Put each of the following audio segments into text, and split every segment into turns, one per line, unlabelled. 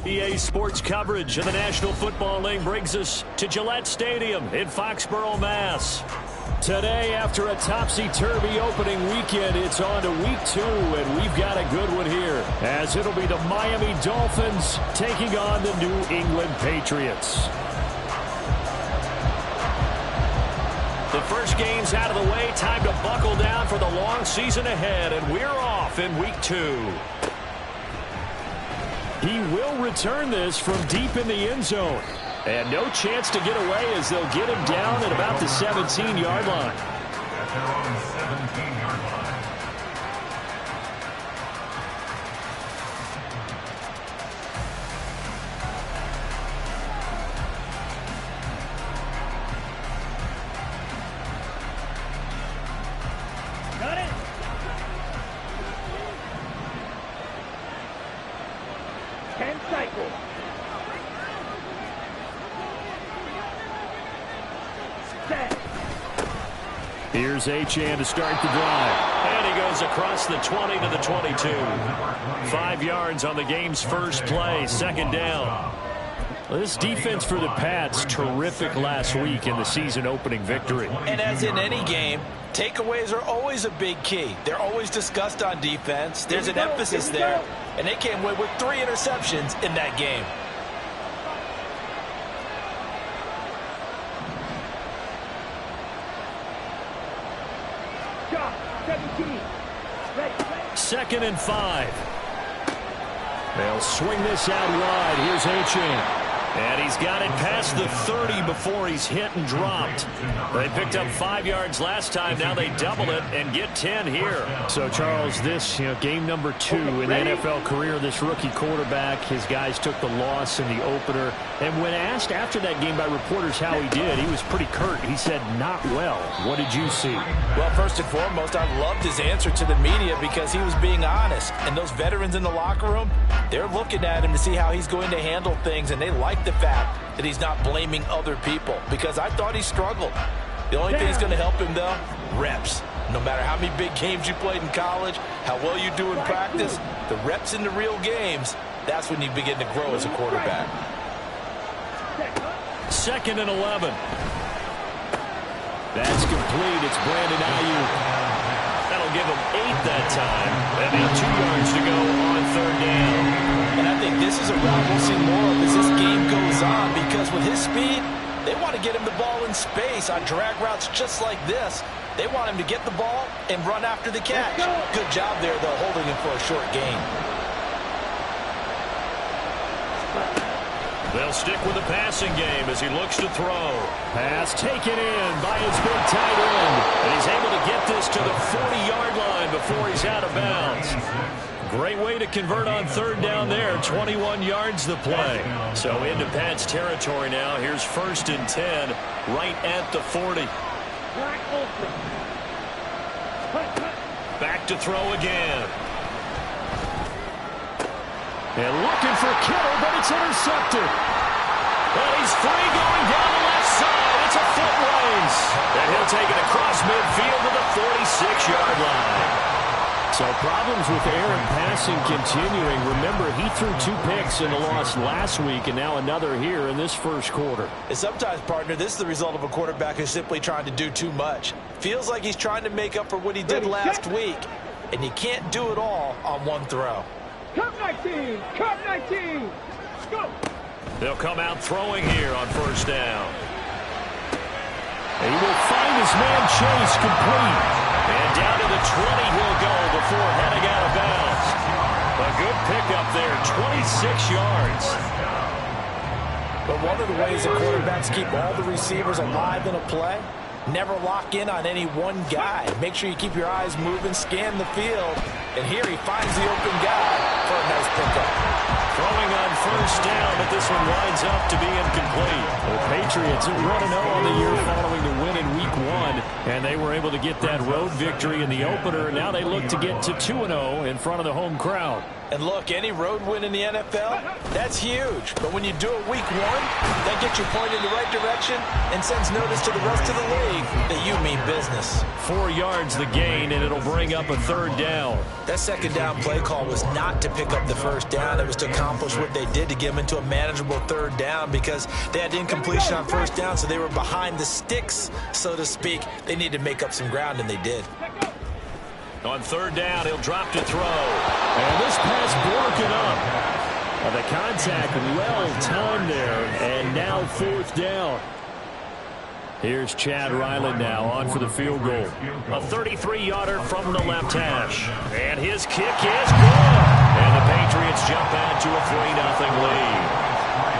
EA Sports coverage of the National Football League brings us to Gillette Stadium in Foxborough, Mass. Today, after a topsy-turvy opening weekend, it's on to week 2, and we've got a good one here, as it'll be the Miami Dolphins taking on the New England Patriots. The first game's out of the way. Time to buckle down for the long season ahead, and we're off in week 2. He will return this from deep in the end zone. And no chance to get away as they'll get him down at about the 17-yard line.
At their own 17-yard line.
Got it. Ten cycles.
Here's Achane to start the drive. And he goes across the 20 to the 22. 5 yards on the game's first play, second down. Well, this defense for the Pats, terrific last week in the season-opening victory.
And as in any game, takeaways are always a big key. They're always discussed on defense. There's an emphasis there, and they came away with 3 interceptions in that game.
Second and 5. They'll swing this out wide. Here's Achane. And he's got it past the 30 before he's hit and dropped. They picked up 5 yards last time. Now they double it and get 10 here. So, Charles, this game number 2 in the NFL career, this rookie quarterback, his guys took the loss in the opener. And when asked after that game by reporters how he did, he was pretty curt. He said, not well. What did you see?
Well, first and foremost, I loved his answer to the media because he was being honest. And those veterans in the locker room, they're looking at him to see how he's going to handle things, and they like the fact that he's not blaming other people, because I thought he struggled. The only thing that's going to help him, though, reps. No matter how many big games you played in college, how well you do in practice, the reps in the real games, that's when you begin to grow as a quarterback.
Second and 11. That's complete. It's Brandon Ayuk. That'll give him 8 that time. And 2 yards to go on third down.
And I think this is a route we'll see more of as this game goes on, because with his speed, they want to get him the ball in space on drag routes just like this. They want him to get the ball and run after the catch. Good job there, though, holding him for a short gain.
They'll stick with the passing game as he looks to throw. Pass taken in by his big tight end. And he's able to get this to the 40-yard line before he's out of bounds. Great way to convert on third down there. 21 yards the play. So into Pat's territory now. Here's 1st and 10 right at the 40. Back to throw again. And looking for Kittle, but it's intercepted. And he's free going down the left side. It's a foot race. And he'll take it across midfield to the 46-yard line. So problems with air and passing continuing. Remember, he threw 2 picks in the loss last week, and now another here in this first quarter.
And sometimes, partner, this is the result of a quarterback who's simply trying to do too much. Feels like he's trying to make up for what he did last week, and you can't do it all on one throw.
Cup 19! Cup 19! Go!
They'll come out throwing here on first down. He will find his man Chase complete. And down to the 20 he'll go before heading out of bounds. A good pickup there, 26 yards.
But one of the ways the quarterbacks keep all the receivers alive in a play, never lock in on any one guy. Make sure you keep your eyes moving, scan the field. And here he finds the open guy for a nice pickup.
Throwing on first down, but this one winds up to be incomplete. The Patriots 1-0 on the year following the win in Week 1, and they were able to get that road victory in the opener. Now they look to get to 2-0 in front of the home crowd.
And look, any road win in the NFL, that's huge. But when you do it Week 1, that gets you pointed in the right direction and sends notice to the rest of the league that you mean business.
4 yards the gain, and it'll bring up a third down.
That second down play call was not to pick up the first down. It was to accomplish what they did to get them into a manageable third down because they had incompletion on first down, so they were behind the sticks, so to speak. They needed to make up some ground, and they did.
On third down, he'll drop to throw. And this pass broken up. The contact well timed there, and now fourth down. Here's Chad Ryland now on for the field goal. A 33-yarder from the left hash. And his kick is good. And the Patriots jump out to a 3-0 lead.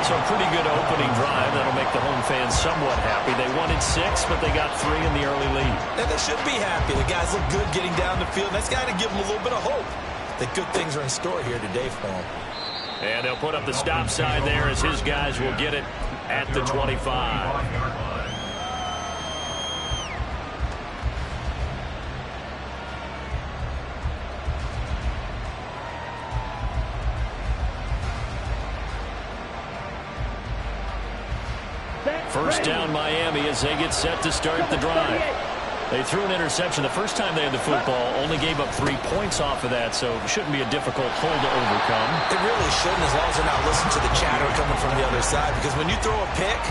So a pretty good opening drive. That'll make the home fans somewhat happy. They wanted 6, but they got 3 in the early lead.
And they should be happy. The guys look good getting down the field. That's got to give them a little bit of hope that good things are in store here today for them.
And they'll put up the stop sign there as his guys will get it at the 25. First down Miami as they get set to start the drive. They threw an interception the first time they had the football, only gave up 3 points off of that, so it shouldn't be a difficult hole to overcome.
It really shouldn't, as long as they're not listening to the chatter coming from the other side, because when you throw a pick,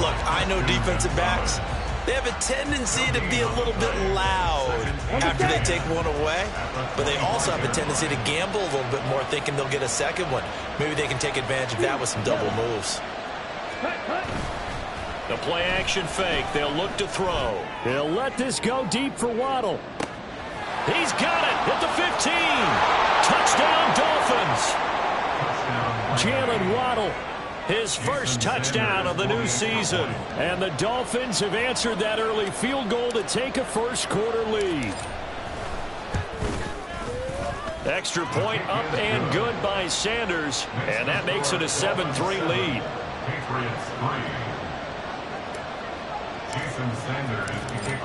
look, I know defensive backs, they have a tendency to be a little bit loud after they take one away, but they also have a tendency to gamble a little bit more, thinking they'll get a second one. Maybe they can take advantage of that with some double moves.
The play-action fake. They'll look to throw. He'll let this go deep for Waddle. He's got it at the 15. Touchdown, Dolphins. Jalen Waddle, his first touchdown of the new season. And the Dolphins have answered that early field goal to take a first-quarter lead. Extra point up and good by Sanders. And that makes it a 7-3 lead.
Patriots 3.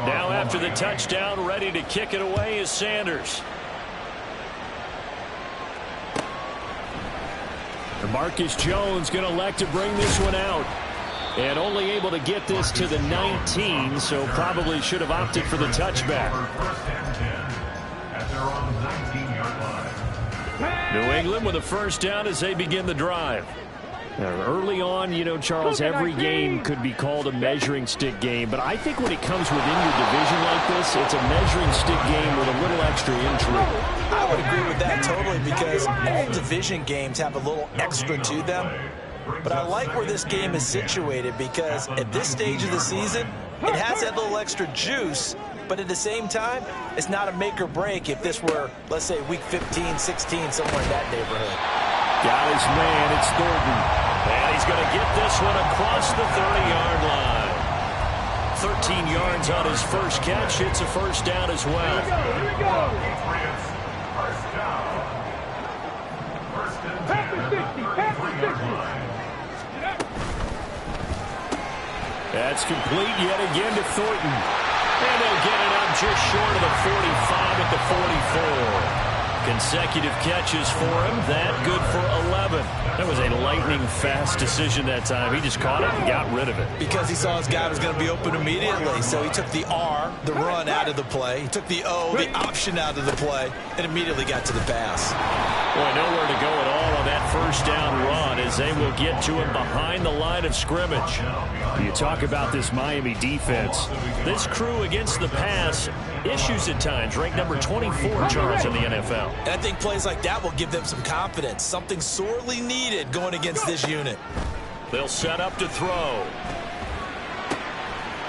Now after the touchdown, ready to kick it away is Sanders. Marcus Jones going to elect to bring this one out. And only able to get this to the 19, so probably should have opted for the touchback. New England with a first down as they begin the drive. Early on, you know, Charles, every game could be called a measuring stick game, but I think when it comes within your division like this, it's a measuring stick game with a little extra intrigue.
I would agree with that totally, because all division games have a little extra to them. But I like where this game is situated, because at this stage of the season, it has that little extra juice, but at the same time, it's not a make or break if this were, let's say, week 15, 16, somewhere in that neighborhood.
Got his man, it's Thornton. And he's going to get this one across the 30-yard line. 13 yards on his first catch. It's a first down as well.
Here we go.
First down. First and 10.
Pass the 60.
That's complete yet again to Thornton. And they'll get it up just short of the 45 at the 44. Consecutive catches for him. That good for 11. That was a lightning-fast decision that time. He just caught it and got rid of it.
Because he saw his guy was going to be open immediately. So he took the R, the run, out of the play. He took the O, the option, out of the play, and immediately got to the pass.
Boy, nowhere to go at all on that first down run as they will get to him behind the line of scrimmage. You talk about this Miami defense. This crew against the pass issues at times, ranked number 24, Charles, in the NFL.
And I think plays like that will give them some confidence, something sorely needed going against this unit.
They'll set up to throw.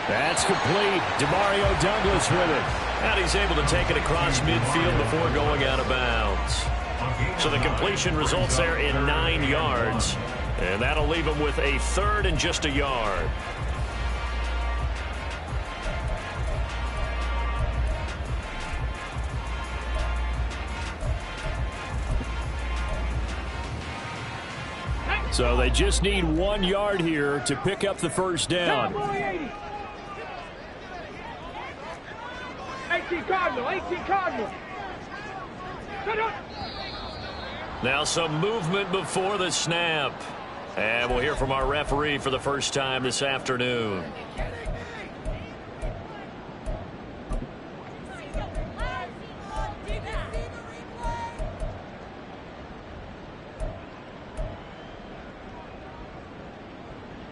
That's complete. Demario Douglas with it. And he's able to take it across midfield before going out of bounds. So the completion results there in 9 yards. And that'll leave him with a third and just a yard. So they just need 1 yard here to pick up the first down.
18 Cardinal, 18 Cardinal.
Now some movement before the snap. And we'll hear from our referee for the first time this afternoon.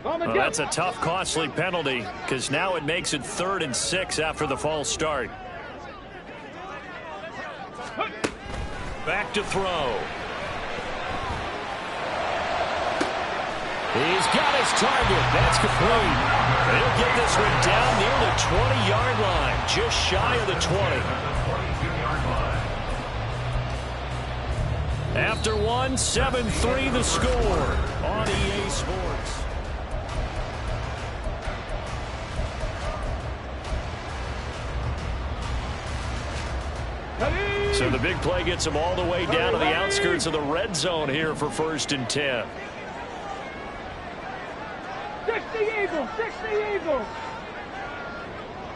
Well, that's a tough, costly penalty because now it makes it 3rd and 6 after the false start. Back to throw. He's got his target. That's complete. He'll get this one down near the 20-yard line, just shy of the 20. After one, 7-3 the score on EA Sports. So the big play gets him all the way down to the outskirts of the red zone here for 1st and 10.
60 Eagles, 60 Eagles.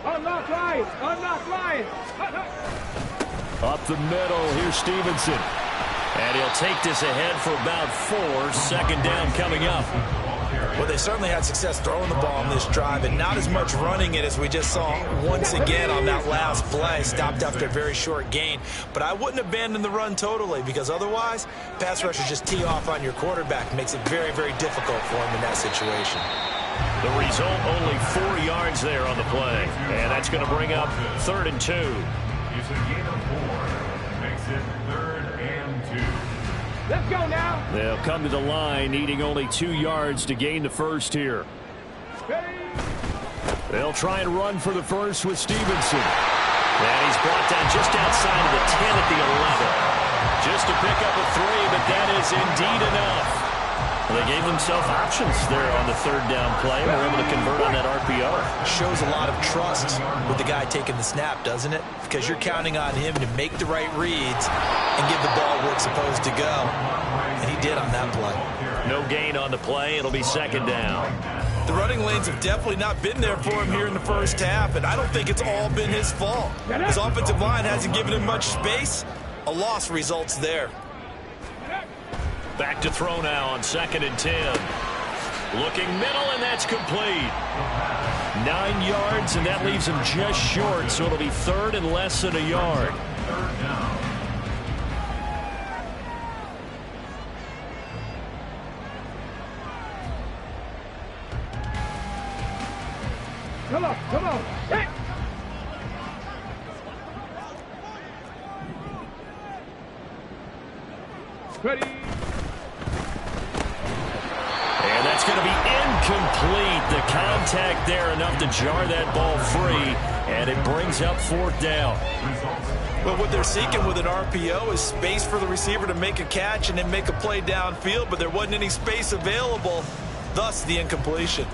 Unlock Lions, unlock Lions.
Up the middle, here's Stevenson. And he'll take this ahead for about 4. 2nd down coming up.
Well, they certainly had success throwing the ball on this drive and not as much running it as we just saw once again on that last play. Stopped after a very short gain. But I wouldn't abandon the run totally because otherwise, pass rushers just tee off on your quarterback. Makes it very, very difficult for him in that situation.
The result, only 4 yards there on the play. And that's going to bring up 3rd and 2.
It's a gain of 4. Makes it 3rd and 2.
Let's go now.
They'll come to the line, needing only 2 yards to gain the first here. They'll try and run for the first with Stevenson. And he's brought down just outside of the 10 at the 11. Just to pick up a 3, but that is indeed enough. Well, they gave themselves options there on the 3rd down play. They were able to convert on that RPO.
Shows a lot of trust with the guy taking the snap, doesn't it? Because you're counting on him to make the right reads and give the ball where it's supposed to go. And he did on that play.
No gain on the play. It'll be 2nd down.
The running lanes have definitely not been there for him here in the first half, and I don't think it's all been his fault. His offensive line hasn't given him much space. A loss results there.
Back to throw now on 2nd and 10. Looking middle, and that's complete. 9 yards, and that leaves him just short, so it'll be 3rd and less than a yard.
Come on, come on. Hey. Ready.
And that's going to be incomplete. The contact there enough to jar that ball free, and it brings up 4th down.
But what they're seeking with an RPO is space for the receiver to make a catch and then make a play downfield, but there wasn't any space available, thus the incompletion.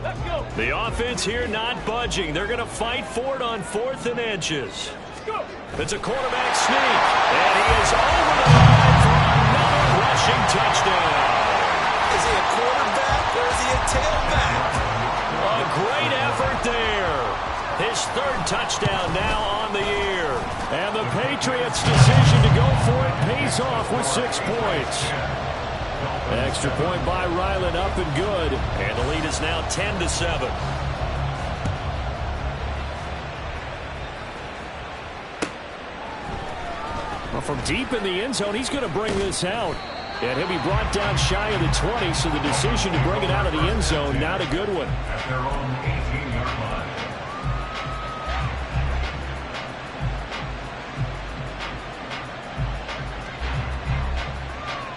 Let's go.
The offense here not budging. They're going to fight for it on 4th and inches.
Go.
It's a quarterback sneak, and he is over the line for another rushing touchdown.
Is he a quarterback or is he a tailback?
A great effort there. His 3rd touchdown now on the year. And the Patriots' decision to go for it pays off with 6 points. Extra point by Ryland, up and good. And the lead is now 10-7. Well, from deep in the end zone, he's going to bring this out. And he'll be brought down shy of the 20, so the decision to bring it out of the end zone, not a good one.
At their own 18-yard line.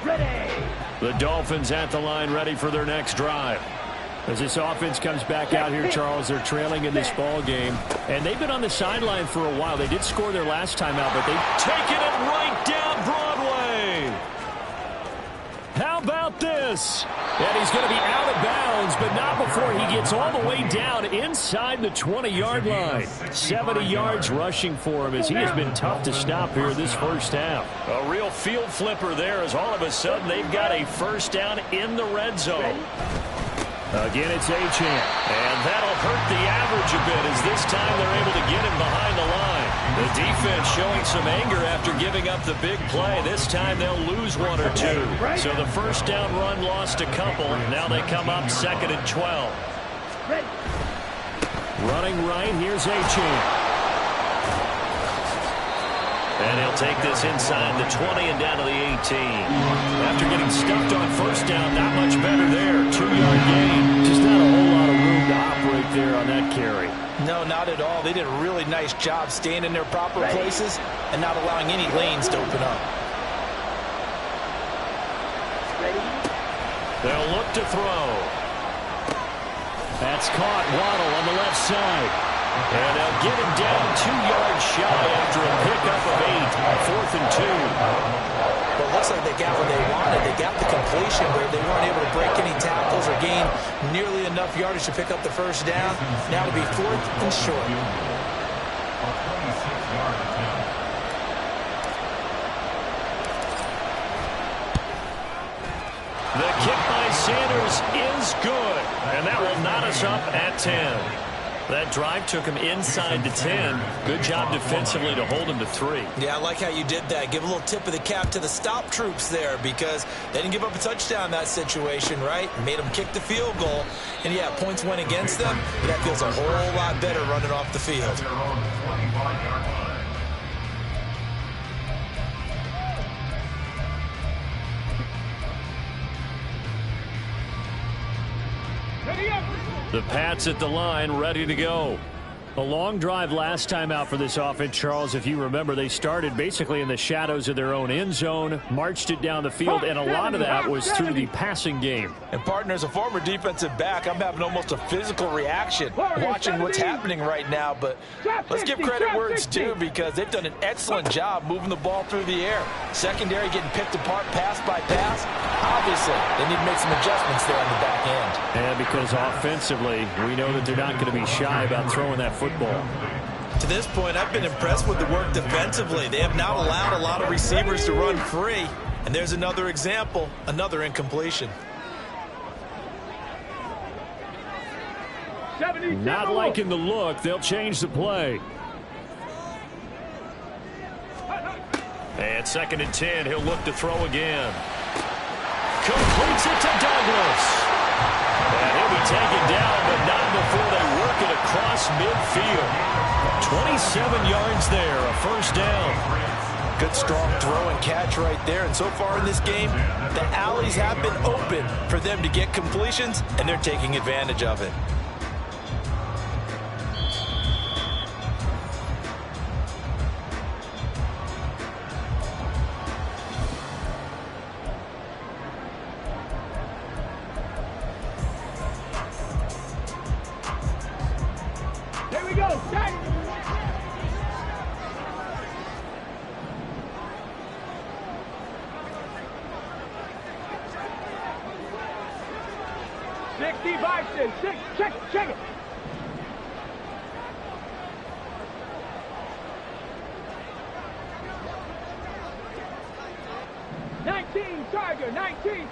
Ready.
The Dolphins at the line, ready for their next drive. As this offense comes back out here, Charles, they're trailing in this ball game. And they've been on the sideline for a while. They did score their last time out, but they've taken it right down Broadway. How about about this? And he's going to be out of bounds, but not before he gets all the way down inside the 20-yard line. 70 yards rushing for him as he has been tough to stop here this first half. A real field flipper there as all of a sudden they've got a first down in the red zone. Again, it's Achane. And that'll hurt the average a bit as this time they're able to get him behind the line. The defense showing some anger after giving up the big play. This time they'll lose one or two. So the first down run lost a couple. Now they come up 2nd and 12. Running right, here's Achane. And he'll take this inside the 20 and down to the 18. After getting stuffed on first down, not much better there. 2-yard gain. Just not a whole lot of room to operate there on that carry.
No, not at all. They did a really nice job staying in their proper places and not allowing any lanes to open up.
They'll look to throw. That's caught. Waddle on the left side. And they'll get him down 2 yards shy after a pickup of 8. 4th and 2.
Well, it looks like they got what they wanted. They got the completion, but they weren't able to break any tackles or gain nearly enough yardage to pick up the first down. Now to be 4th and short.
The kick by Sanders is good, and that will knot us up at 10. That drive took him inside the 10. Good job defensively to hold him to 3.
Yeah, I like how you did that. Give a little tip of the cap to the stop troops there because they didn't give up a touchdown in that situation, right? Made them kick the field goal. And, yeah, points went against them, but that feels a whole lot better running off the field.
The Pats at the line, ready to go. A long drive last time out for this offense, Charles. If you remember, they started basically in the shadows of their own end zone, marched it down the field, and a lot of that was through the passing game.
And, partner, as a former defensive back, I'm having almost a physical reaction watching what's happening right now. But let's give credit where it's due because they've done an excellent job moving the ball through the air. Secondary getting picked apart pass by pass. Obviously, they need to make some adjustments there on the back end.
And because offensively, we know that they're not going to be shy about throwing that football.
To this point, I've been impressed with the work defensively. They have not allowed a lot of receivers to run free. And there's another example, another incompletion.
Not liking the look. They'll change the play. And 2nd and 10. He'll look to throw again. Completes it to Douglas. And he'll be taken down, but not before they work it across midfield. 27 yards there, a first down.
Good strong throw and catch right there. And so far in this game, the alleys have been open for them to get completions, and they're taking advantage of it.
Check it.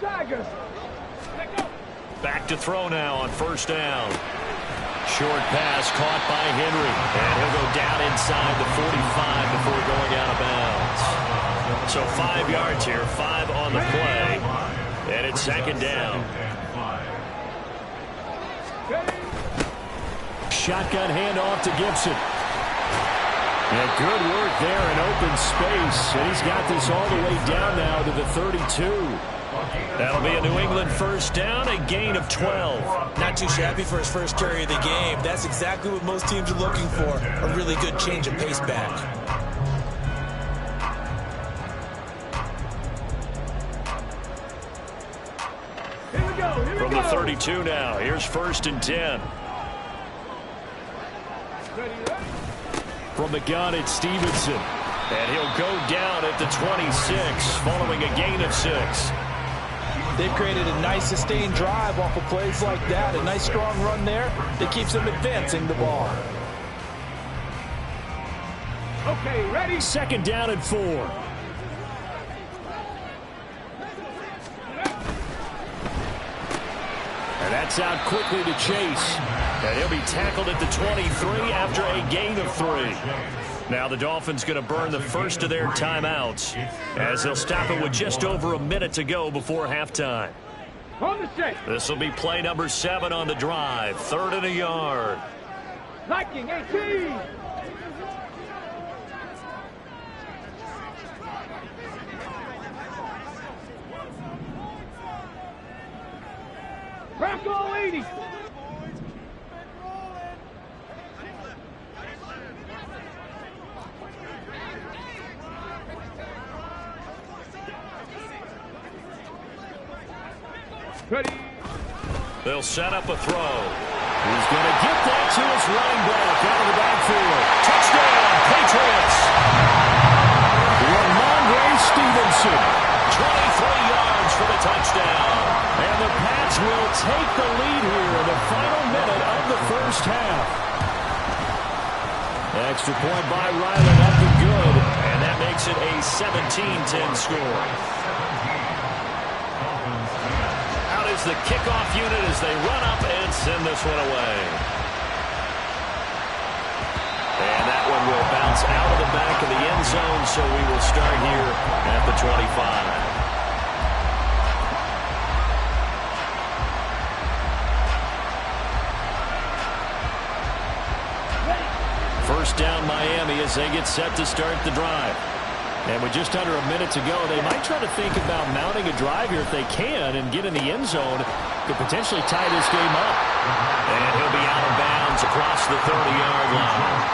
Tiger.
Back to throw now on first down. Short pass caught by Henry. And he'll go down inside the 45 before going out of bounds. So 5 yards here, 5 on the play. And it's 2nd down. Shotgun handoff to Gibson. And good work there in open space. And he's got this all the way down now to the 32. That'll be a New England first down, a gain of 12.
Not too shabby for his first carry of the game. That's exactly what most teams are looking for. A really good change of pace back.
From the 32 now, here's 1st and 10. From the gun, it's Stevenson. And he'll go down at the 26 following a gain of 6.
They've created a nice sustained drive off of plays like that. A nice strong run there that keeps them advancing the ball.
Okay, ready?
Second down and 4. And that's out quickly to Chase. And he'll be tackled at the 23 after a gain of 3. Now the Dolphins going to burn the first of their timeouts as they'll stop it with just over a minute to go before halftime.
On the set.
This will be play number 7 on the drive. 3rd and a yard.
Liking 18. Crack all 80. Ready.
They'll set up a throw. He's going to get that to his running back out of the backfield. Touchdown, Patriots. Ramondre Stevenson, 23 yards for the touchdown. And the Pats will take the lead here in the final minute of the first half. Extra point by Ryland up and good. And that makes it a 17-10 score. Out is the kickoff unit as they run up and send this one away. And that one will bounce out of the back of the end zone, so we will start here at the 25. First down Miami as they get set to start the drive. And with just under a minute to go, they might try to think about mounting a drive here if they can and get in the end zone. Could potentially tie this game up. And he'll be out of bounds across the 30-yard line.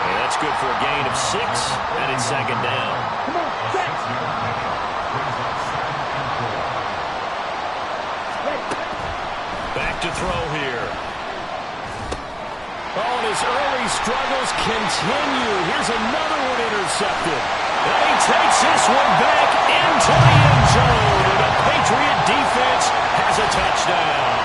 And that's good for a gain of 6, and it's second down.
Come on, set.
Back to throw here. Oh, and his early struggles continue. Here's another one intercepted. And he takes this one back into the end zone. And the Patriot defense has a touchdown.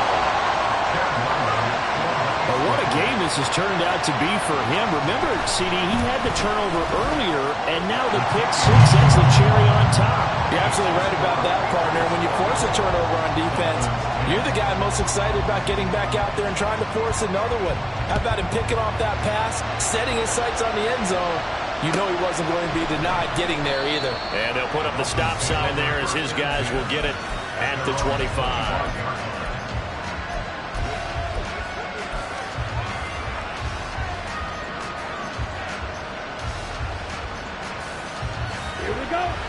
But what a game this has turned out to be for him. Remember, CD, he had the turnover earlier, and now the pick 6, that's the cherry on top.
You're absolutely right about that, partner. When you force a turnover on defense, you're the guy most excited about getting back out there and trying to force another one. How about him picking off that pass, setting his sights on the end zone? You know he wasn't going to be denied getting there either.
And they'll put up the stop sign there as his guys will get it at the 25.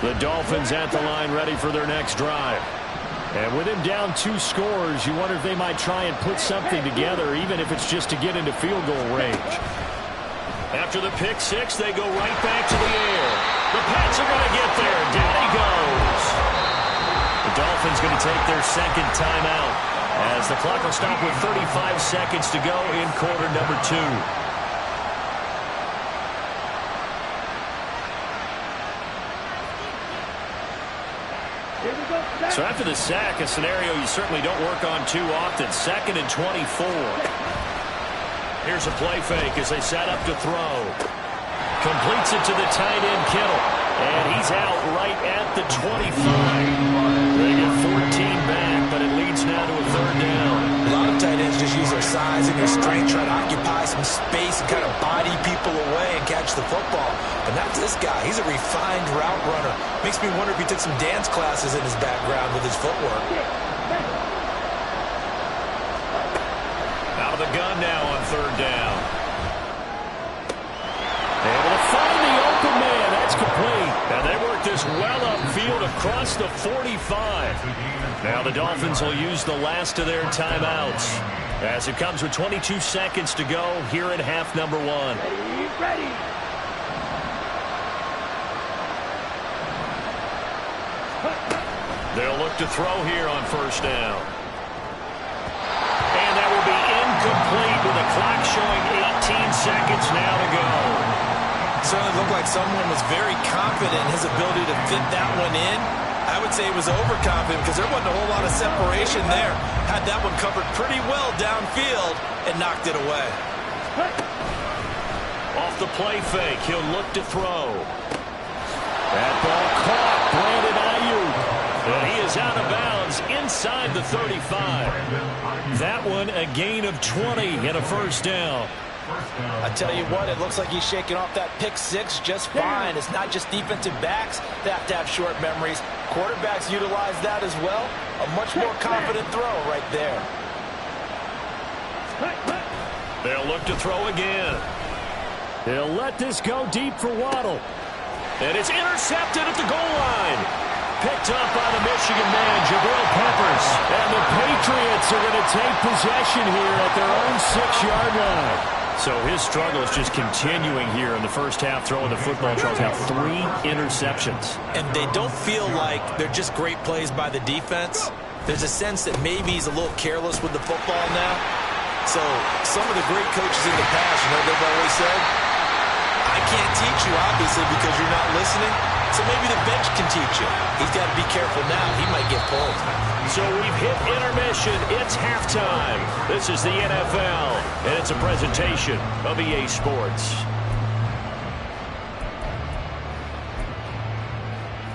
The Dolphins at the line ready for their next drive. And with him down 2 scores, you wonder if they might try and put something together, even if it's just to get into field goal range. After the pick 6, they go right back to the air. The Pats are going to get there. Down he goes. The Dolphins going to take their second timeout as the clock will stop with 35 seconds to go in quarter number 2. So after the sack, a scenario you certainly don't work on too often. 2nd and 24. Here's a play fake as they set up to throw. Completes it to the tight end, Kittle. And he's out right at the 25. They get 14 back, but it leads now to a 3rd down.
A lot of tight ends just use their size and their strength, try to occupy some space and kind of body people away and catch the football. But not this guy. He's a refined route runner. Makes me wonder if he took some dance classes in his background with his footwork.
Out of the gun now on 3rd down. Able to find the open man. That's complete. And they work this well upfield across the 45. Now the Dolphins will use the last of their timeouts as it comes with 22 seconds to go here in half number 1.
Ready.
They'll look to throw here on 1st down. And that will be incomplete with the clock showing 18 seconds now to go.
Certainly looked like someone was very confident in his ability to fit that one in. I would say he was overconfident because there wasn't a whole lot of separation there. Had that one covered pretty well downfield and knocked it away.
Off the play fake, he'll look to throw. That ball caught. Brandon Ayuk. And he is out of bounds inside the 35. That one a gain of 20 and a first down.
I tell you what, it looks like he's shaking off that pick six just fine. It's not just defensive backs that have to have short memories. Quarterbacks utilize that as well. A much more confident throw right there.
They'll look to throw again. They'll let this go deep for Waddle. And it's intercepted at the goal line. Picked up by the Michigan man, Jabril Peppers. And the Patriots are going to take possession here at their own 6-yard line. So his struggle is just continuing here in the first half, throwing the football. Charles now 3 interceptions.
And they don't feel like they're just great plays by the defense. There's a sense that maybe he's a little careless with the football now. So some of the great coaches in the past, you know, they've always said, I can't teach you, obviously, because you're not listening. So maybe the bench can teach you. He's got to be careful now. He might get pulled.
So we've hit intermission. It's halftime. This is the NFL, and it's a presentation of EA Sports.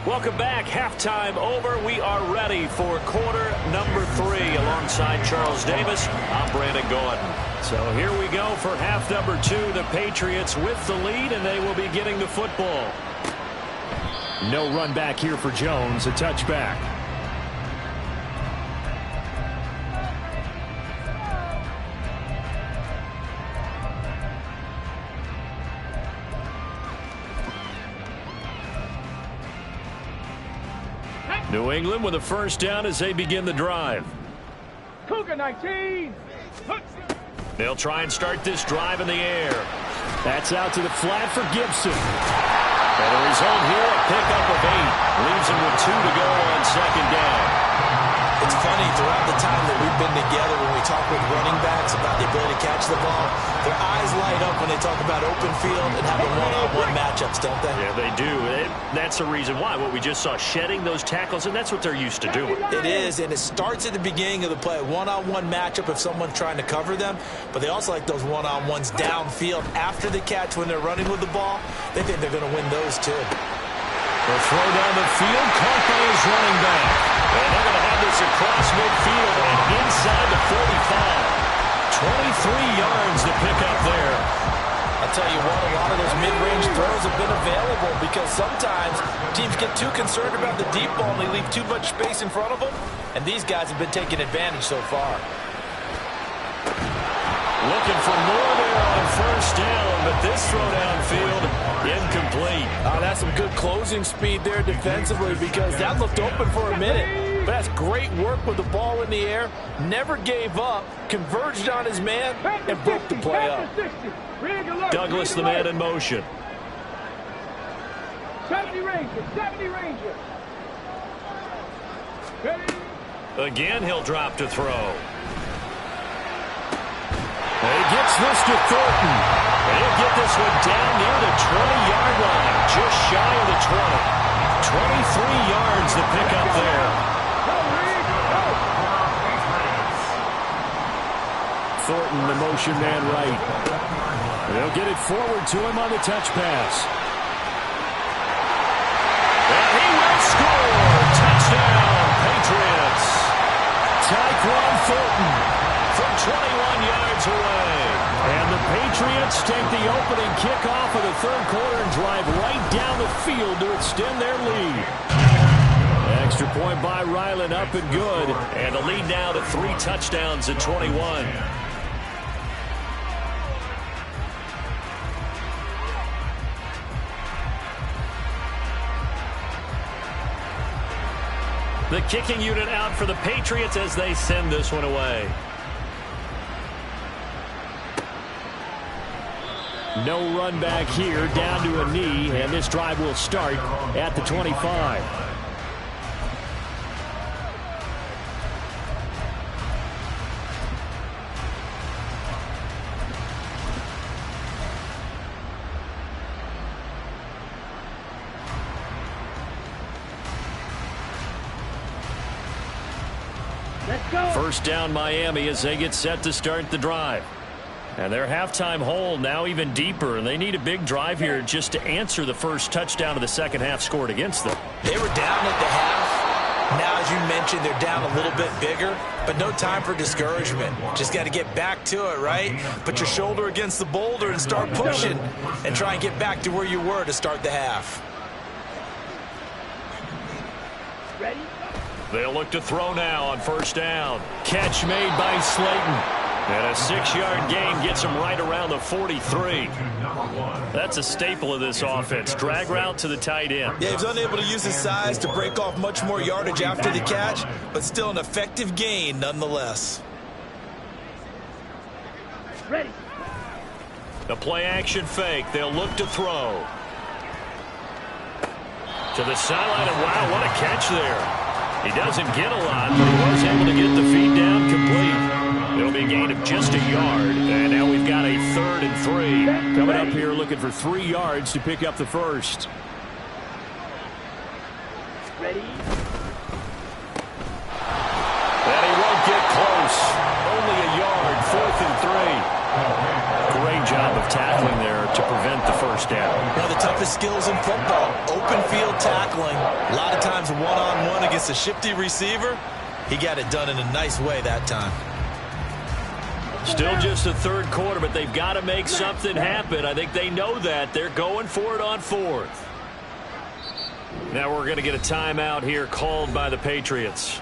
Welcome back. Halftime over. We are ready for quarter number 3 alongside Charles Davis. I'm Brandon Gordon. So here we go for half number 2. The Patriots with the lead, and they will be getting the football. No run back here for Jones. A touchback. New England with a first down as they begin the drive.
Cougar 19.
They'll try and start this drive in the air. That's out to the flat for Gibson. And the result here, a pickup of 8. Leaves him with 2 to go on second down.
It's funny, throughout the time that we've been together, when we talk with running backs about the ability to catch the ball, their eyes light up when they talk about open field and having one-on-one matchups, don't they?
Yeah, they do. That's the reason why. What we just saw, shedding those tackles, and that's what they're used to doing.
It is, and it starts at the beginning of the play. One-on-one matchup if someone's trying to cover them, but they also like those one-on-ones downfield after the catch when they're running with the ball. They think they're going to win those, too.
They'll throw down the field, caught by his running back. And they're going to have this across midfield and inside the 45. 23 yards to pick up there.
I'll tell you what, a lot of those mid-range throws have been available because sometimes teams get too concerned about the deep ball and they leave too much space in front of them. And these guys have been taking advantage so far.
Looking for more there on first down, but this throw downfield, incomplete.
That's some good closing speed there defensively because that looked open for a minute. But that's great work with the ball in the air. Never gave up, converged on his man, and broke the play up.
Douglas, the man in motion.
70 Rangers, 70 Rangers.
Again, he'll drop to throw. He gets this to Thornton. And he'll get this one down near the 20-yard line, just shy of the 20. 23 yards to pick up there. Thornton, the motion man right. They'll get it forward to him on the touch pass. And he will score. Touchdown, Patriots. Tyquan Thornton from 21 yards away. And the Patriots take the opening kickoff of the third quarter and drive right down the field to extend their lead. Extra point by Ryland, up and good. And the lead now to 3 touchdowns at 21. The kicking unit out for the Patriots as they send this one away. No run back here, down to a knee, and this drive will start at the 25.
Let's go.
First down Miami as they get set to start the drive. And their halftime hole now even deeper, and they need a big drive here just to answer the first touchdown of the second half scored against them.
They were down at the half. Now, as you mentioned, they're down a little bit bigger, but no time for discouragement. Just got to get back to it, right? Put your shoulder against the boulder and start pushing and try and get back to where you were to start the half.
Ready?
They'll look to throw now on first down. Catch made by Slayton. And a 6-yard gain gets him right around the 43. That's a staple of this offense. Drag route to the tight end.
Yeah, he was unable to use his size to break off much more yardage after the catch, but still an effective gain nonetheless.
Ready.
The play action fake. They'll look to throw. To the sideline, and wow, what a catch there. He doesn't get a lot, but he was able to get the feed down complete. It'll be a gain of just a yard, and now we've got a 3rd and 3. Coming up here looking for 3 yards to pick up the first.
Ready.
And he won't get close. Only a yard, 4th and 3. Great job of tackling there to prevent the first down.
One of the toughest skills in football, open field tackling. A lot of times one-on-one against a shifty receiver. He got it done in a nice way that time.
Still just the 3rd quarter, but they've got to make something happen. I think they know that. They're going for it on 4th. Now we're going to get a timeout here called by the Patriots.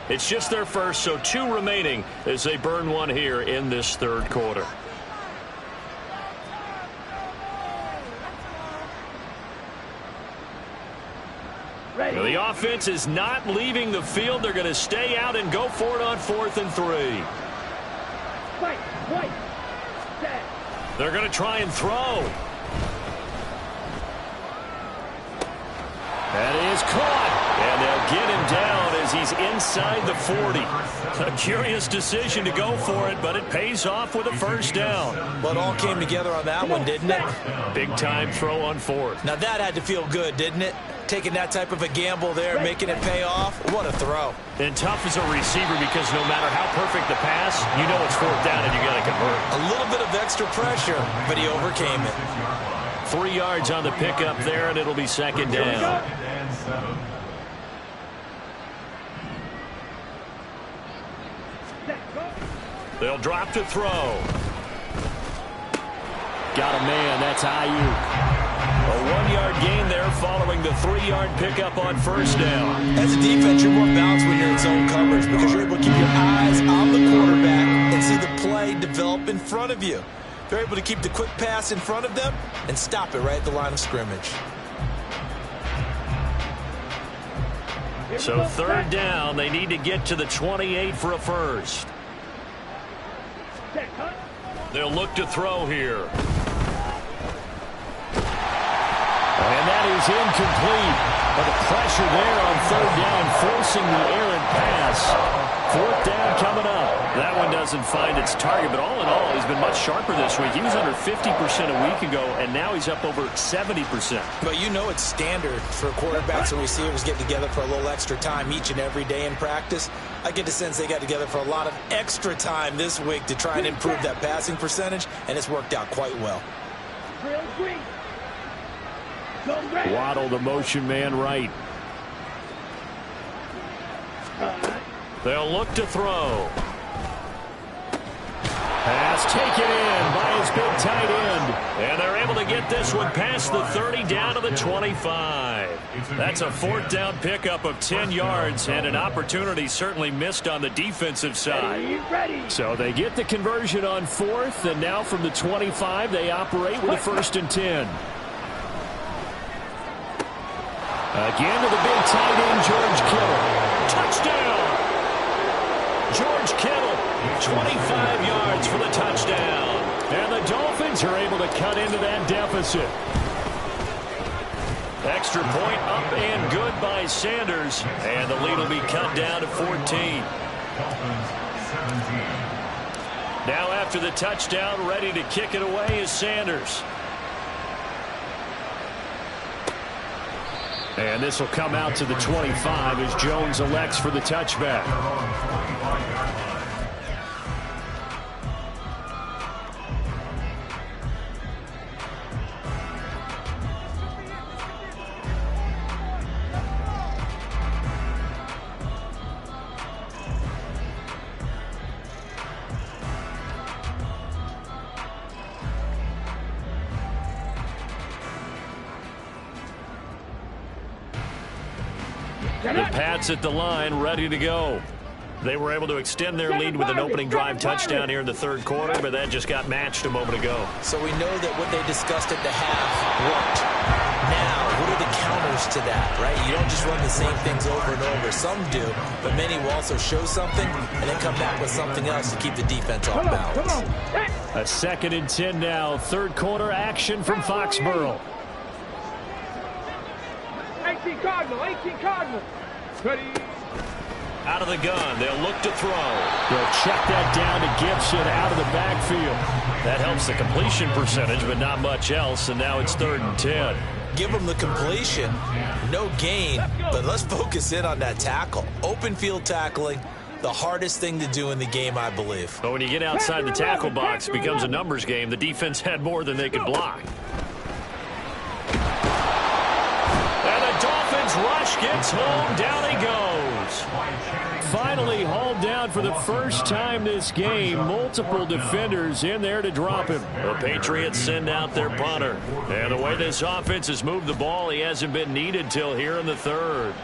It's just their first, so 2 remaining as they burn one here in this 3rd quarter. Now the offense is not leaving the field. They're going to stay out and go for it on 4th and 3. They're going to try and throw. That is caught. And they'll get him down as he's inside the 40. A curious decision to go for it, but it pays off with a first down.
Well, it all came together on that one, didn't it?
Big time throw on 4th.
Now that had to feel good, didn't it? Taking that type of a gamble there, making it pay off. What a throw.
And tough as a receiver because no matter how perfect the pass, you know it's 4th down and you got to convert.
A little bit of extra pressure, but he overcame it.
3 yards on the pickup there, and it'll be 2nd down. They'll drop to throw. Got a man. That's Ayuk. A 1-yard gain there following the 3-yard pickup on first down.
As a defense, you're more balanced when you're in zone coverage because you're able to keep your eyes on the quarterback and see the play develop in front of you. They're able to keep the quick pass in front of them and stop it right at the line of scrimmage.
So 3rd down, they need to get to the 28 for a first. They'll look to throw here. And that is incomplete. But the pressure there on 3rd down, forcing the errant pass. 4th down coming up. That one doesn't find its target, but all in all, he's been much sharper this week. He was under 50% a week ago, and now he's up over 70%.
But you know it's standard for quarterbacks and receivers getting together for a little extra time each and every day in practice. I get the sense they got together for a lot of extra time this week to try and improve that passing percentage, and it's worked out quite well.
Waddle, the motion man, right. They'll look to throw. Pass taken in by his big tight end. And they're able to get this one past the 30 down to the 25. That's a 4th down pickup of 10 yards and an opportunity certainly missed on the defensive side. So they get the conversion on 4th, and now from the 25 they operate with a 1st and 10. Again to the big tight end, George Kittle. Touchdown! George Kittle, 25 yards for the touchdown. And the Dolphins are able to cut into that deficit. Extra point up and good by Sanders. And the lead will be cut down to 14. Now after the touchdown, ready to kick it away is Sanders. And this will come out to the 25 as Jones elects for the touchback. The Pats at the line, ready to go. They were able to extend their lead with an opening drive touchdown here in the third quarter, but that just got matched a moment ago.
So we know that what they discussed at the half worked. Now, what are the counters to that, right? You don't just run the same things over and over. Some do, but many will also show something and then come back with something else to keep the defense off balance.
A 2nd and 10 now. Third quarter action from Foxborough.
18 Cardinal, 18 Cardinal. Ready.
Out of the gun, they'll look to throw. They'll check that down to Gibson out of the backfield. That helps the completion percentage, but not much else, and now it's 3rd and 10.
Give them the completion, no gain, but let's focus in on that tackle. Open field tackling, the hardest thing to do in the game, I believe.
But when you get outside the tackle box, it becomes a numbers game. The defense had more than they could block. Dolphins rush, gets home, down he goes. Finally hauled down for the first time this game. Multiple defenders in there to drop him. The Patriots send out their punter. And the way this offense has moved the ball, he hasn't been needed till here in the third.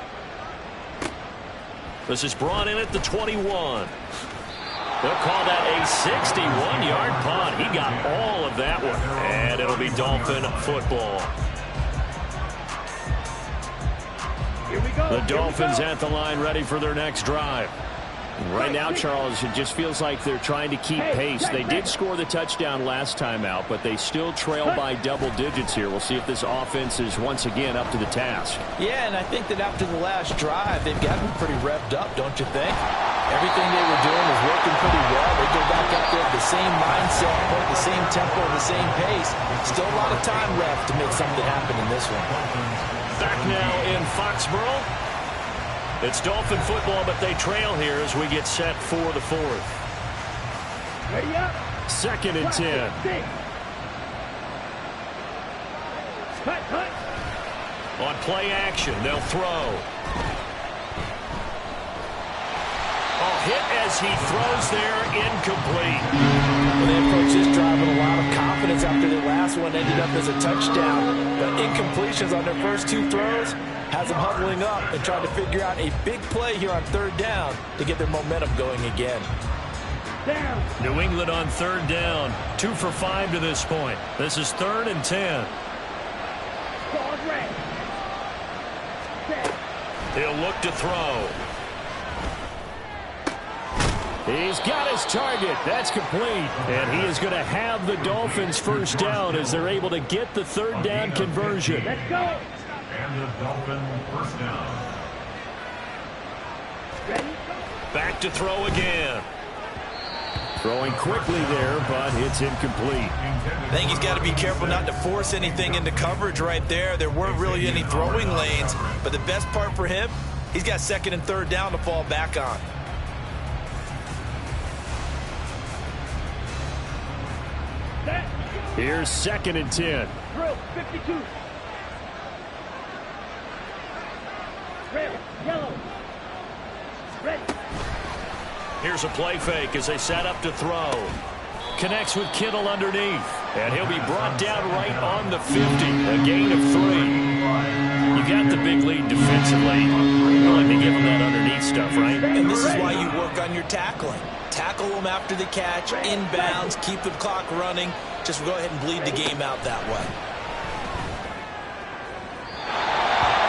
This is brought in at the 21. They'll call that a 61-yard punt. He got all of that one. And it'll be Dolphin football. The Dolphins at the line, ready for their next drive. Right now, Charles, it just feels like they're trying to keep pace. They did score the touchdown last time out, but they still trail by double digits here. We'll see if this offense is once again up to the task.
Yeah, and I think that after the last drive, they've gotten pretty revved up, don't you think? Everything they were doing was working pretty well. They go back up there with the same mindset, the same tempo, the same pace. Still a lot of time left to make something happen in this one.
Back now in Foxborough. It's Dolphin football, but they trail here as we get set for the fourth. 2nd and 10. On play action, they'll throw. Hit as he throws there, incomplete.
Well, they approach this drive with a lot of confidence after their last one ended up as a touchdown. But incompletions on their first two throws has them huddling up and trying to figure out a big play here on 3rd down to get their momentum going again.
New England on 3rd down. 2 for 5 to this point. This is 3rd and 10. He'll look to throw. He's got his target. That's complete. And he is going to have the Dolphins first down as they're able to get the 3rd down conversion.
Let's go.
And the Dolphin first down.
Back to throw again. Throwing quickly there, but it's incomplete.
I think he's got to be careful not to force anything into coverage right there. There weren't really any throwing lanes, but the best part for him, he's got 2nd and 3rd down to fall back on.
Here's 2nd and 10.
Drill, 52. Red, yellow. Red.
Here's a play fake as they set up to throw. Connects with Kittle underneath. And he'll be brought down right on the 50. A gain of 3. You got the big lead defensively. Willing to give him that underneath stuff, right?
And this is why you work on your tackling. Tackle them after the catch, inbounds, keep the clock running. Just go ahead and bleed the game out that way.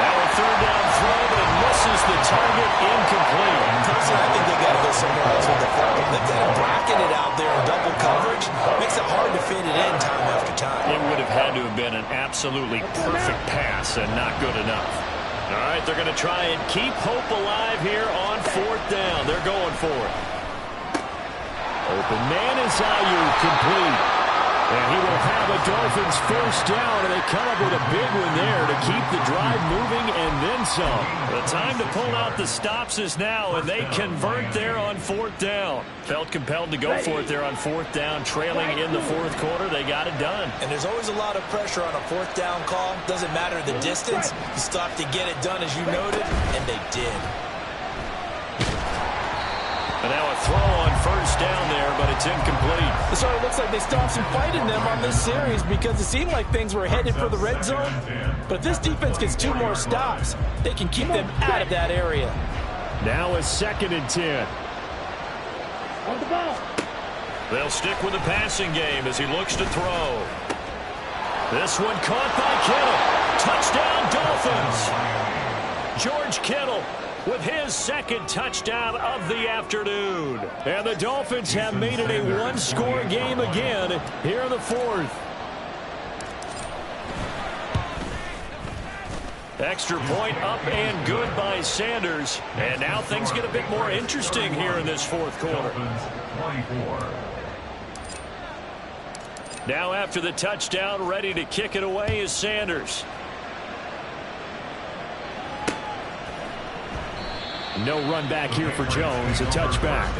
Now a 3rd down throw, but it misses the target, incomplete.
Personally, I think they got to go somewhere else with the throw. They've got to bracket it out there in double coverage. Makes it hard to fit it in time after time.
It would have had to have been an absolutely perfect pass and not good enough. All right, they're going to try and keep hope alive here on 4th down. They're going for it. Open man is Ayuk, complete. And he will have a Dolphins first down, and they come up with a big one there to keep the drive moving and then some. The time to pull out the stops is now, and they convert there on 4th down. Felt compelled to go for it there on 4th down, trailing in the 4th quarter. They got it done.
And there's always a lot of pressure on a 4th down call. Doesn't matter the distance. You still have to get it done, as you noted, and they did.
And now a throw on 1st down there, but it's incomplete.
It sort of looks like they still have some fight in them on this series because it seemed like things were headed for the red zone. But if this defense gets 2 more stops, they can keep them out of that area.
Now a 2nd and 10.
On the ball.
They'll stick with the passing game as he looks to throw. This one caught by Kittle. Touchdown, Dolphins. George Kittle with his 2nd touchdown of the afternoon. And the Dolphins have made it a 1-score game again here in the 4th. Extra point up and good by Sanders. And now things get a bit more interesting here in this 4th quarter. Now after the touchdown, ready to kick it away is Sanders. No run back here for Jones, a touchback.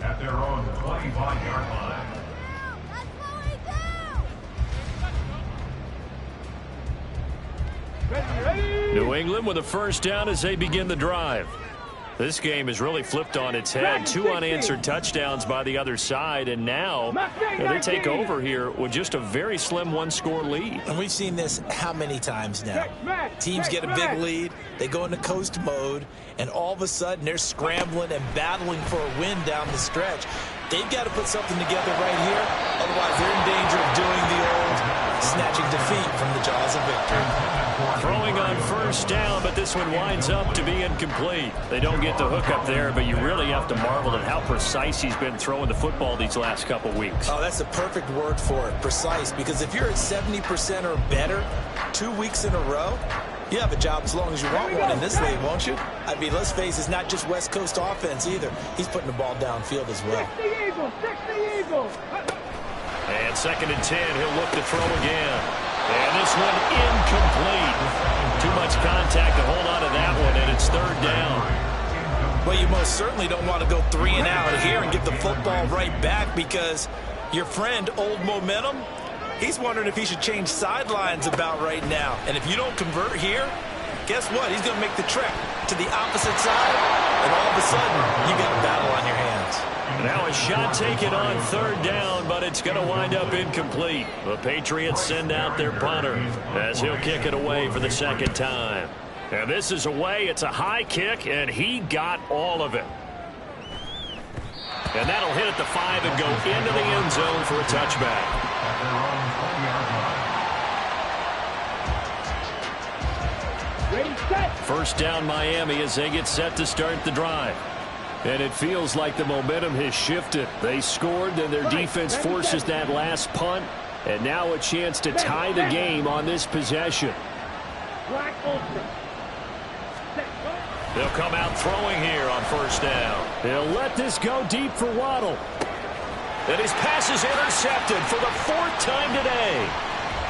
At their own 25-yard line.
New England with a 1st down as they begin the drive. This game has really flipped on its head. 2 unanswered touchdowns by the other side, and now they take over here with just a very slim 1-score lead.
And we've seen this how many times now? Teams get a big lead, they go into coast mode, and all of a sudden they're scrambling and battling for a win down the stretch. They've got to put something together right here, otherwise they're in danger of doing the old snatching defeat from the jaws of victory.
Throwing on 1st down, but this one winds up to be incomplete. They don't get the hook up there, but you really have to marvel at how precise he's been throwing the football these last couple weeks.
Oh, that's the perfect word for it, precise, because if you're at 70% or better 2 weeks in a row, you have a job as long as you want one in this league, won't you? I mean, let's face it, it's not just West Coast offense either. He's putting the ball downfield as well.
60 Eagles, 60 Eagles.
And 2nd and 10, he'll look to throw again. And this one incomplete. Too much contact to hold on to that one, and it's 3rd down.
Well, you most certainly don't want to go 3 and out here and get the football right back because your friend, Old Momentum, he's wondering if he should change sidelines about right now. And if you don't convert here, guess what? He's going to make the trek to the opposite side, and all of a sudden, you got a battle on your hands.
Now a shot taken on 3rd down, but it's going to wind up incomplete. The Patriots send out their punter as he'll kick it away for the 2nd time. And this is away. It's a high kick, and he got all of it. And that'll hit at the 5 and go into the end zone for a touchback.
Ready, set.
1st down Miami as they get set to start the drive. And it feels like the momentum has shifted. They scored, then their defense forces that last punt. And now a chance to tie the game on this possession.
Black ultra.
They'll come out throwing here on 1st down. They'll let this go deep for Waddle. And his pass is intercepted for the 4th time today.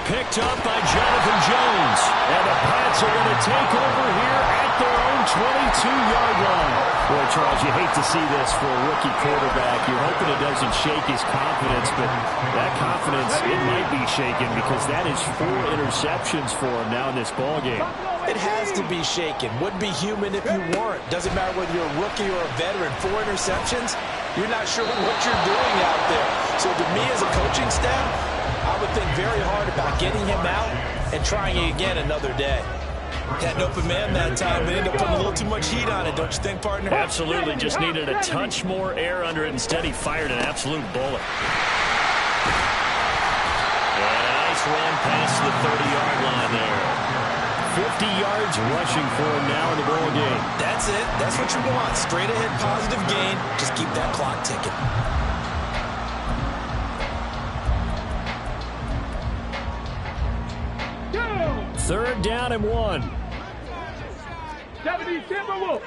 Picked up by Jonathan Jones. And the Pats are going to take over here at their own 22-yard line. Boy, Charles, you hate to see this for a rookie quarterback. You're hoping it doesn't shake his confidence, but that confidence, it might be shaken because that is 4 interceptions for him now in this ballgame.
It has to be shaken. Wouldn't be human if you weren't. Doesn't matter whether you're a rookie or a veteran. 4 interceptions, you're not sure what you're doing out there. So to me as a coaching staff, I would think very hard about getting him out and trying it again another day. Had an open man that time, but ended up putting a little too much heat on it, don't you think, partner?
Absolutely. Just needed a touch more air under it. Instead, he fired an absolute bullet. Offense ran past the 30-yard line there. 50 yards rushing for him now in the ball game.
That's it. That's what you want. Straight ahead positive gain. Just keep that clock ticking.
Third down and 1.
70 Timberwolves.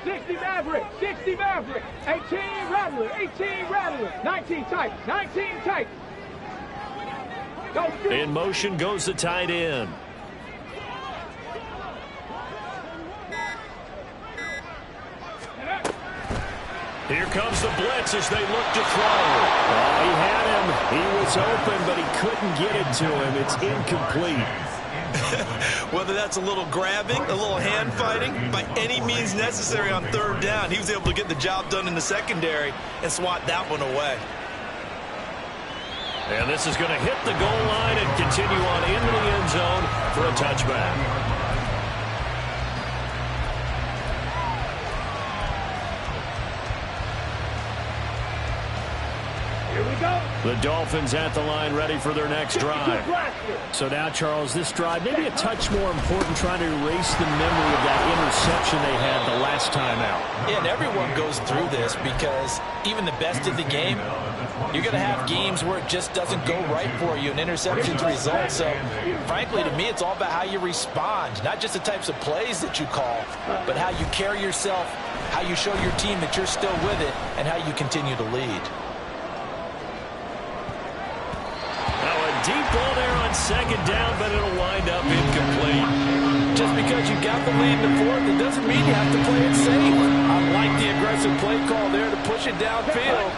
60 Maverick. 60 Maverick. 18 Rattler. 18 Rattler. 19 Titans. 19 Titans.
In motion goes the tight end. Here comes the blitz as they look to throw. Oh, he had him. He was open, but he couldn't get it to him. It's incomplete.
Whether that's a little grabbing, a little hand fighting, by any means necessary on third down, he was able to get the job done in the secondary and swat that one away.
And this is going to hit the goal line and continue on into the end zone for a touchback. The Dolphins at the line ready for their next drive. So now, Charles, this drive maybe a touch more important, trying to erase the memory of that interception they had the last time out.
Yeah, and everyone goes through this because even the best of the game, you're going to have games where it just doesn't go right for you and interceptions result. So, frankly, to me, it's all about how you respond, not just the types of plays that you call, but how you carry yourself, how you show your team that you're still with it, and how you continue to lead.
Deep ball there on second down, but it'll wind up incomplete.
Just because you got the lead in the fourth, it doesn't mean you have to play it safe. I like the aggressive play call there to push it downfield.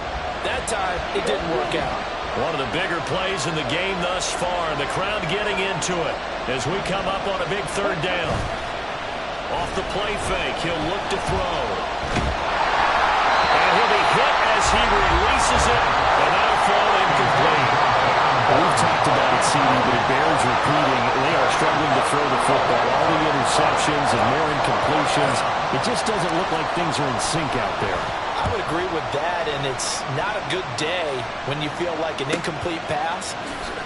That time, it didn't work out.
One of the bigger plays in the game thus far. The crowd getting into it as we come up on a big third down. Off the play fake, he'll look to throw. And he'll be hit as he releases it, and that'll fall incomplete. We've talked about it, CD, but it bears repeating. They are struggling to throw the football. All the interceptions and more incompletions. It just doesn't look like things are in sync out there.
I would agree with that, and it's not a good day when you feel like an incomplete pass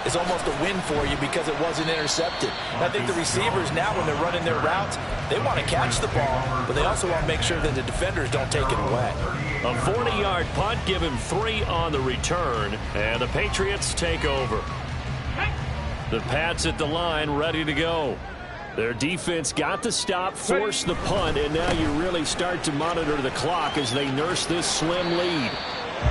is almost a win for you because it wasn't intercepted. And I think the receivers now, when they're running their routes, they want to catch the ball, but they also want to make sure that the defenders don't take it away.
A 40-yard punt, give him 3 on the return, and the Patriots take over. The Pats at the line, ready to go. Their defense got the stop, forced the punt, and now you really start to monitor the clock as they nurse this slim lead.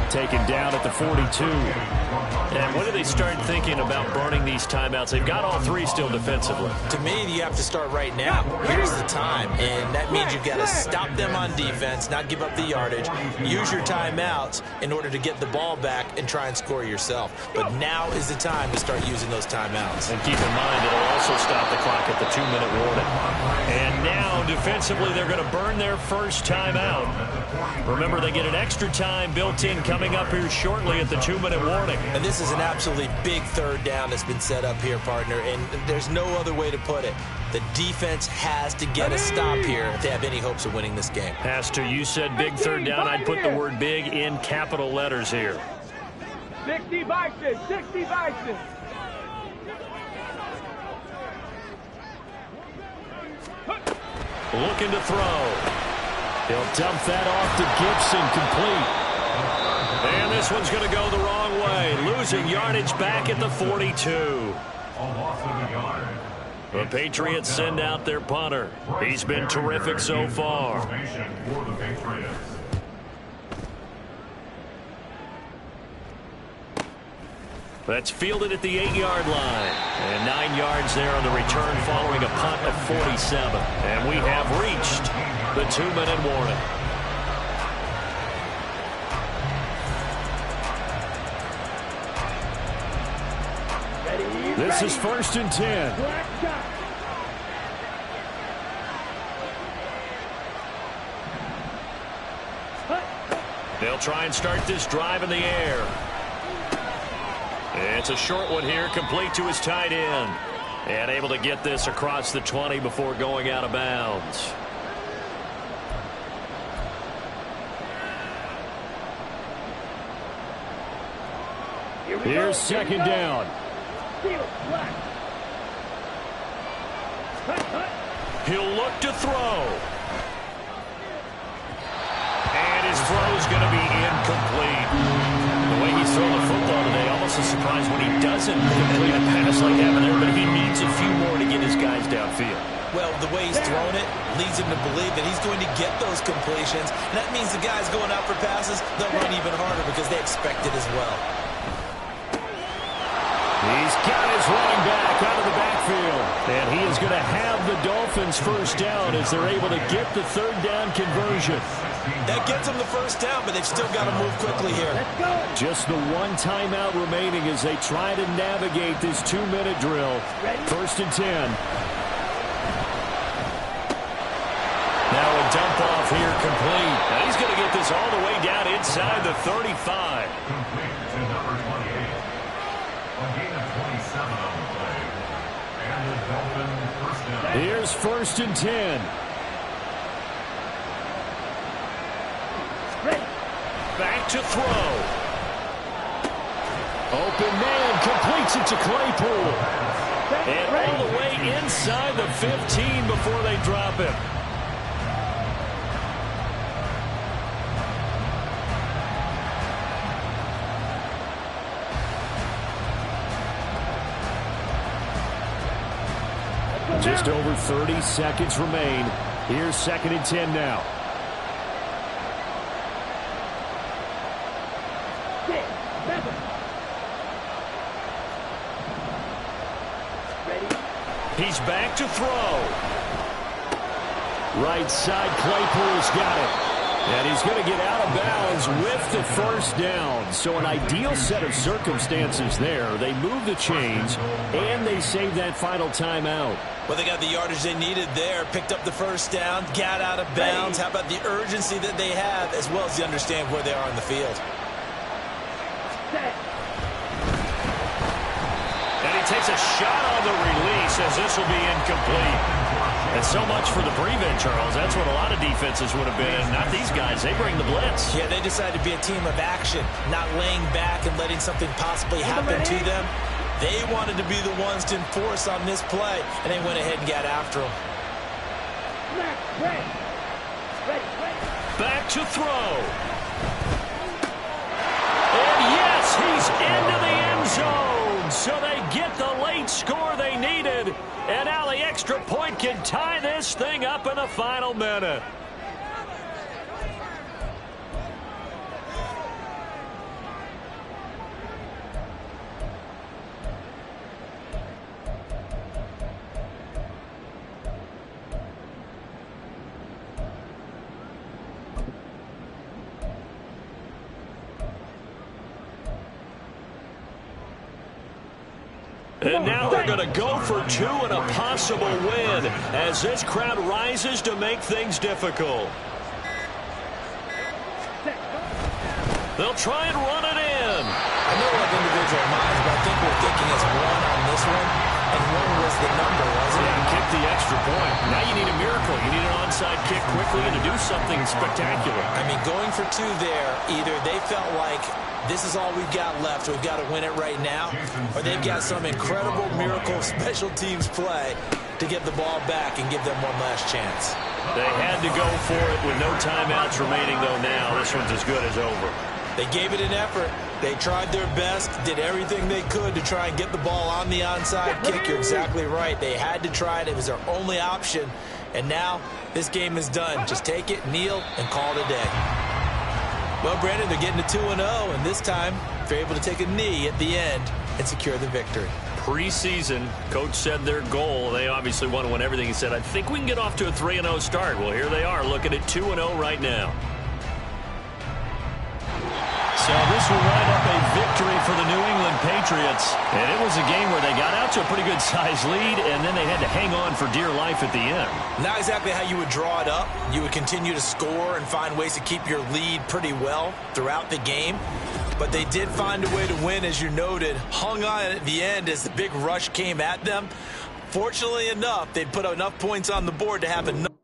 Taken down at the 42. And when do they start thinking about burning these timeouts? They've got all 3 still defensively.
To me, you have to start right now. Here's the time, and that means you've got to stop them on defense, not give up the yardage, use your timeouts in order to get the ball back and try and score yourself. But now is the time to start using those timeouts.
And keep in mind, it'll also stop the clock at the 2-minute warning. And now, defensively, they're going to burn their first timeout. Remember, they get an extra time built in coming up here shortly at the 2-minute warning.
And this is an absolutely big third down that's been set up here, partner, and there's no other way to put it. The defense has to get a stop here if they have any hopes of winning this game.
Pastor, you said big third down. I'd put the word big in capital letters here.
60 Bison, 60 Bison.
Looking to throw. He'll dump that off to Gibson, complete. And this one's going to go the wrong way. Losing yardage back at the 42.
A loss of a yard.
The Patriots send out their punter. He's been terrific so far.
Formation for the Patriots.
That's fielded at the 8-yard line. And 9 yards there on the return following a punt of 47. And we have reached the 2-minute warning. This is 1st and 10. They'll try and start this drive in the air. It's a short one here, complete to his tight end. And able to get this across the 20 before going out of bounds. Here's 2nd down. He'll look to throw. And his throw's going to be incomplete. The way he's throwing the football today, almost a surprise when he doesn't complete a pass like that there, but he needs a few more to get his guys downfield.
Well, the way he's thrown it leads him to believe that he's going to get those completions. And that means the guys going out for passes, they'll run even harder because they expect it as well.
He's got his running back out of the backfield. And he is going to have the Dolphins first down as they're able to get the third down conversion.
That gets them the first down, but they've still got to move quickly here.
Just the one timeout remaining as they try to navigate this 2-minute drill. First and 10. Now a dump off here complete. Now he's going to get this all the way down inside the 35.
Complete to number 28. A gain of 27 on the play. And the Dolphins first down.
Here's first and 10. Back to throw. Open man completes it to Claypool. And all the way inside the 15 before they drop him. Just over 30 seconds remain. Here's second and 10 now. He's back to throw. Right side, Claypool's got it. And he's going to get out of bounds with the first down. So an ideal set of circumstances there. They move the chains, and they save that final timeout.
Well, they got the yardage they needed there, picked up the first down, got out of bounds. How about the urgency that they have, as well as they understand where they are on the field.
And he takes a shot on the release as this will be incomplete. And so much for the prevent, Charles. That's what a lot of defenses would have been. Not these guys. They bring the blitz.
Yeah, they decided to be a team of action, not laying back and letting something possibly happen to them. They wanted to be the ones to enforce on this play, and they went ahead and got after them.
Back to throw. And yes, he's into the end zone. So they get the late score they needed. And now the extra point can tie this thing up in the final minute. And now they're going to go for two and a possible win as this crowd rises to make things difficult. They'll try and run it in.
I know we have individual minds, but I think we're thinking as one on this one, and one was the number, wasn't it?
Yeah, kick the extra point. Now you need a miracle. You need an onside kick quickly and to do something spectacular.
I mean, going for two there, either they felt like this is all we've got left, we've got to win it right now, or they've got some incredible miracle special teams play to get the ball back and give them one last chance.
They had to go for it with no timeouts remaining, though. Now this one's as good as over.
They gave it an effort. They tried their best, did everything they could to try and get the ball on the onside kick. You're exactly right. They had to try it. It was their only option. And now this game is done. Just take it, kneel, and call it a day. Well, Brandon, they're getting to 2-0, and this time they're able to take a knee at the end and secure the victory.
Preseason, coach said their goal, they obviously want to win everything. He said, I think we can get off to a 3-0 start. Well, here they are looking at 2-0 right now. So this will wind up a victory for the New England Patriots. And it was a game where they got out to a pretty good size lead, and then they had to hang on for dear life at the end.
Not exactly how you would draw it up. You would continue to score and find ways to keep your lead pretty well throughout the game. But they did find a way to win, as you noted. Hung on at the end as the big rush came at them. Fortunately enough, they put enough points on the board to have enough.